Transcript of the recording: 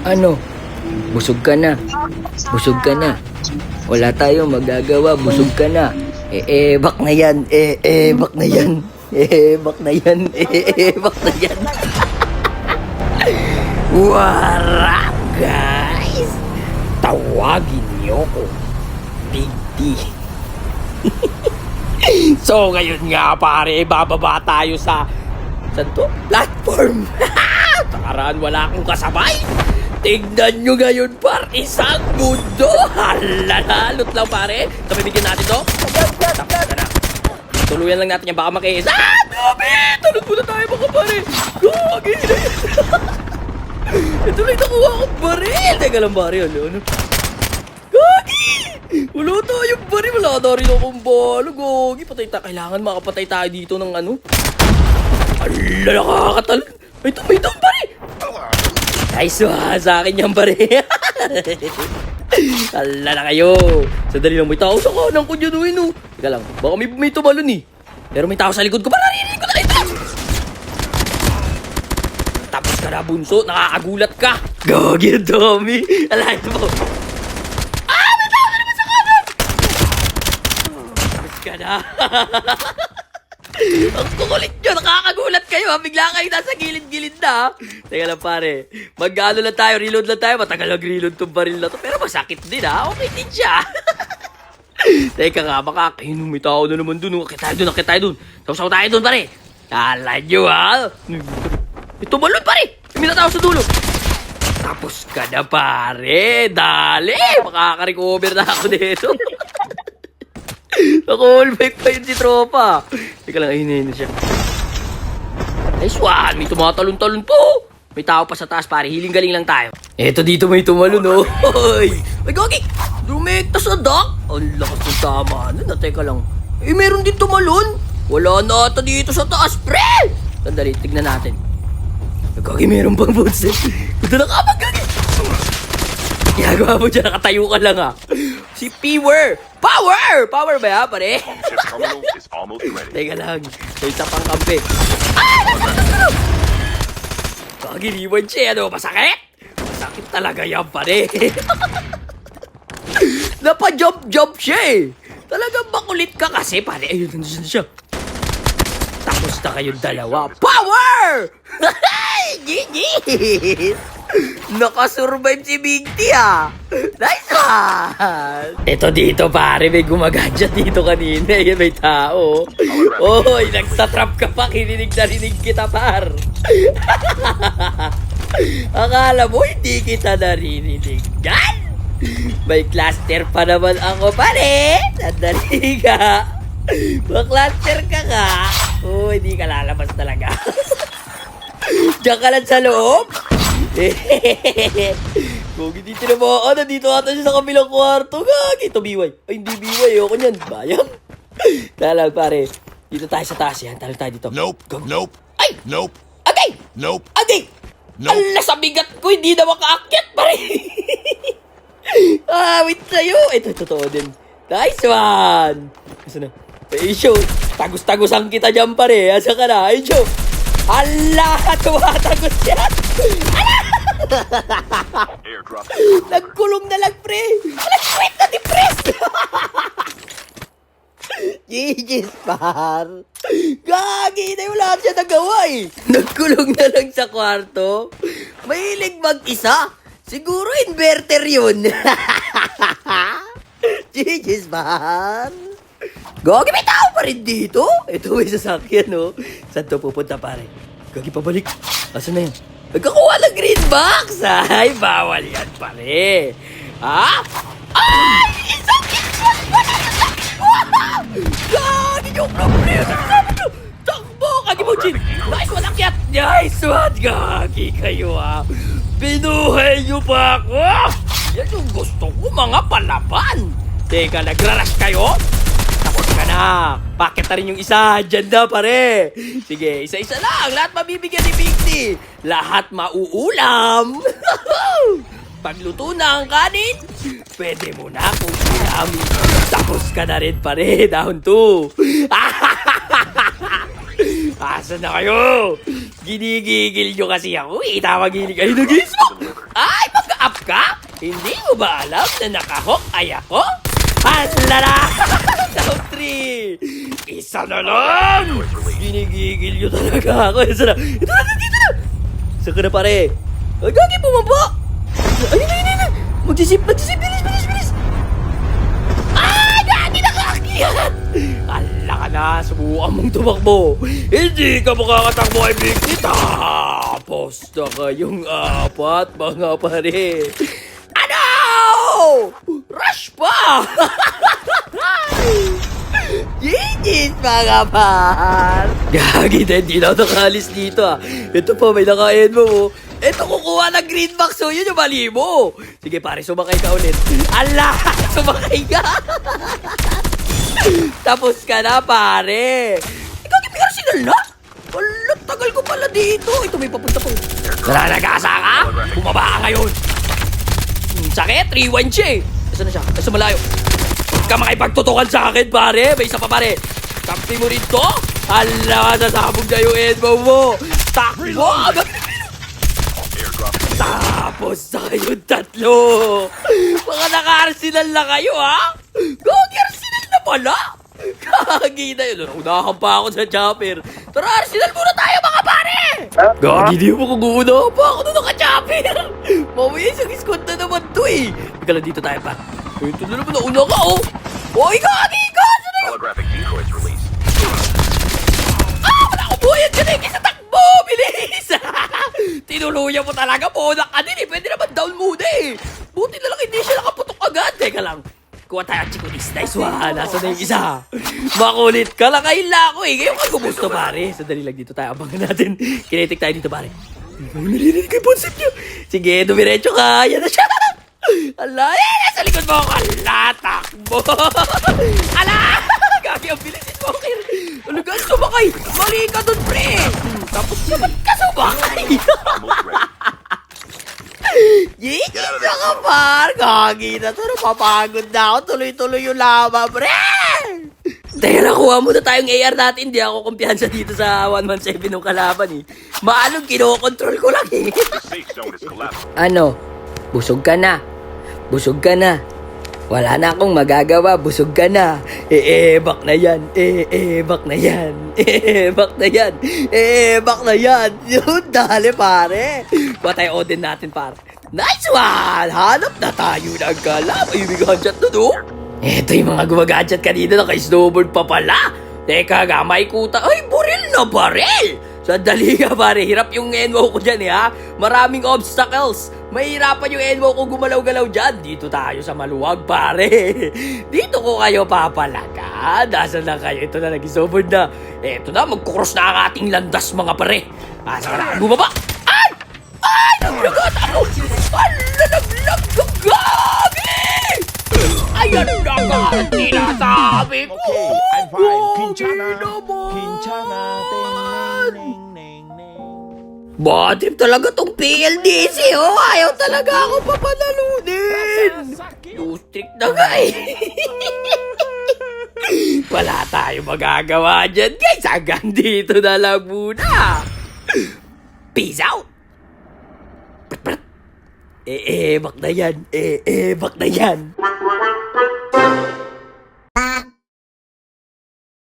Ano? Busog ka na. Busog ka na. Wala tayong magagawa. Busog ka na. Bak na yan. Bak na yan. Bak na yan. Bak na yan. Wara, guys. Tawagin niyo ko. Big D. So, ngayon nga pare, bababa tayo sa... Saan to? Platform. Takaraan, wala akong kasabay. Tignan nyo ngayon, par. Isang mundo. Halalot lang, pare. Tabibigyan natin to. Tapos na. Tuluyan lang natin yan. Baka makiis. Dami! Tulog muna tayo, mga pare. Gagi na yan. Ito lang nakuha akong baril. Teka lang, pare. Ano? Gagi! Wala tayong baril. Wala na rin akong balo. Gagi, patay tayo. Kailangan makapatay tayo dito ng ano. Ala, nakakatal. May itong pare. Nice one. Sa akin yan pare. Ala na kayo. Sandali lang, may tao sa kanan ko dyan. No. Teka lang, baka may tumalon eh. Pero may tao sa likod ko. Naririnig ko na ito. Tapos ka na, bunso. Nakakagulat ka. Gagi, dami. Ala, ito po. May tao na naman sa kanan. Tapos ka na. Ang kukulit nyo, nakakagulat kayo ha. Bigla kayo nasa gilid-gilid na ha. Teka lang pare, mag-ano lang tayo, reload lang tayo. Matagal mag-reload tong baril na to. Pero masakit din ha, okay din siya. Teka nga, makakainom, may tao na naman dun. Akit tayo dun. Tapos ako tayo dun pare. Kala nyo ha. Ito balon pare, may tao sa dulo. Tapos ka na pare, dali. Makaka-recover na ako dito. Naka-wallback pa yun si tropa. Teka lang, ayun na siya. Nice one, may tumatalon-talon po. May tao pa sa taas pare, hiling-galing lang tayo. Eto dito may tumalon oh. Ay gagi, dumekta sa dock. Ang lakas ng tama na, teka lang. Meron din tumalon. Wala na ata dito sa taas pre. Sandali, tignan natin. Gagi, meron pang boots eh. Ito na ka gagi. Ginagawa mo dyan, nakatayo ka lang ha. Si Power ba ya pare? Teka lang, may isa pang kampi. Gagi, rewind siya, ano? Masakit? Masakit talaga yan pare. Napa-jump siya eh. Talagang makulit ka kasi pare. Ayun, nandun siya. Tapos na kayong dalawa. Power! GG! Nakasurvive si Big T ah. Nice one! Ito dito pare, may gumagadget dito kanina. Yan may tao. Oy, nagtatrap ka pa. Kininig na rinig kita par. Akala mo hindi kita naririnig. Yan! May cluster pa naman ako pare. Sandali ka. Ma-cluster ka nga. Oh, hindi ka lalabas talaga. Diyan ka lang sa loob. Gogi, dito na ba? Nandito ata siya sa kabilang kwarto. Gagi, ito BY. Ay, hindi BY. Ayoko niyan. Bayang. Talag, pare. Dito tayo sa taas. Yan, talag tayo dito. Nope. Nope. Ay! Nope. Agay! Nope. Agay! Nope. Ala, sa bigat ko, hindi na makaakyat, pare. Wait sa'yo. Ito, totoo din. Nice one. Asa na? Ay, show. Tagos-tagosan kita dyan, pare. Asa ka na? Ay, show. Ala! Tumatagos yan! Ala! Nagkulong na lang, pre! Ala, wait na, depress! GG's, par! Gagi na yung lahat siya nagawa eh! Nagkulong na lang sa kwarto? Mahilig mag-isa? Siguro inverter yun! GG's, par! Gagi, may tao pa rin dito? Ito may sasakyan, no? Saan to pupunta, pare? Gagi, pabalik. Asan na yan? Nagkakuha ng green box! Ay, bawal yan, pare. Ha? Ay! Isang kickshot pa na yan! Gagi, yung problema! Takbo! Gagi mo, Jin! Nice one, akyat! Nice one! Gagi kayo, ha? Binuhay niyo pa ako! Yan yung gusto ko, mga palaban! Teka, nagrarush kayo? Tapos ka na. Bakit na rin yung isa? Diyan na, pare. Sige, isa-isa lang. Lahat mabibigyan ni Big T. Lahat mauulam. Pagluto na ang kanin, pwede mo na akong ulamin. Tapos ka na rin, pare. Down 2. Asan na kayo? Ginigigil nyo kasi ako. Tawagin. Ay, nag-ismo. Ay, ba alam na nakahok ay ako? Halala! Down 3! Isa na lang! Ginigigil nyo talaga ako. Isa na! Ito na! Dito na! Isa ka na pare! Ay, gagi bumaba! Ayun! Magsisip! Bilis! Ah! Gagi nakakiyat! Ala ka na! Subukan mong tumakbo! Hindi ka makakatakbo ay big kita! Tapos na kayong apat mga pare! Ano? Rush pa! GG's mga par! Gagi din, di na nakalis dito ah. Ito pa, may nakain mo. Ito kukuha ng green box, so yun yung mali mo. Sige pare, sumakay ka ulit. Ala! Sumakay ka! Tapos ka na pare. Ikaw, may signal na? Wala, tagal ko pala dito. Ito may papunta po. Nananagasa ka? Bumaba ka ngayon. Sakit, rewind siya eh. Saan na siya? Nasa malayo. Huwag ka makipagtutukan sa akin, pare. May isa pa, pare. Kampi mo rin to? Hala, nasabog na yung elbow mo. Takbo! Tapos sa kayong tatlo. Mga naka-arsenal na kayo, ha? Gagi-arsenal na pala. Gagi na yun. Unahan pa ako sa chopper. Tara, arsenal muna tayo, mga pare! Gagi, di mo kung uuna pa ako na naka-chopper. Mamaya isang squad na naman to eh. Ika lang dito tayo pa. Ito na naman, nauna ka oh. Oy, gagi ka! Saan na yun? Holographic decoys released. Ah, wala akong buhayan ka na eh. Kisa takbo, bilis! Tinuluyan mo talaga po. Ka din eh. Pwede naman down muna eh. Buti na lang hindi siya nakaputok agad. Teka lang. Kuha tayo ang chikulis. Nice one. Nasaan na yung isa? Makulit ka lang. Kaila ako eh. Ngayon ka gumusto pare. Sandali lang dito tayo. Abangan natin. Kinetic tayo dito pare. Oh, narinig ko yung concept niya. Sige, dumiretso ka. Yan na siya. Ala, nasa likod mo ako. Ala, takbo. Ala, gagi ang bilis ito. Ano ka, sumakay. Mali ka dun, pre. Tapos naman ka sumakay. Gigi na ka, par. Gagi na to. Napapagod na ako. Tuloy-tuloy yung lava, pre. Dahil nakuha muna tayong AR natin. Hindi ako kumpiyansa dito sa 117 ng kalaban eh. Maalong kinokontrol ko lang eh. The safe zone is collapsing. Ano? Busog ka na. Busog ka na. Wala na akong magagawa. Busog ka na. Bak na yan. Bak na yan. Bak na yan. Bak na yan. Yun, dali pare. Kuha tayo Odin natin pare. Nice one! Hanap na tayo ng kalab. Ay, may gadget na no? Eto yung mga gumagadget kanina. Naka-snowboard pa pala. Teka nga, may kuta. Ay, buril na baril! Sandali ka pare, hirap yung NWO ko dyan eh ha. Maraming obstacles. Mahirapan yung NWO ko gumalaw-galaw dyan. Dito tayo sa maluwag pare. Dito ko kayo papalaga. Nasaan na kayo? Ito na, nag-snowboard na. Ito na, magkukross na ang ating landas mga pare. Asa ka na? Bumaba! Ay! Ay! Naglagat ako! Ala! Naglag! Gagi! Ayan na nga! Tinasabi ko! Okay, I'm fine. Kinchana. Gagi naman! Kinchana. Ting, ning, ning, ning. Batip talaga tong PLDC, oh! Ayaw talaga ako papanalunin! Lustrik na nga eh! Wala tayo magagawa dyan, guys! Hanggang dito na lang muna! Peace out! Bak na yan! Bak na yan!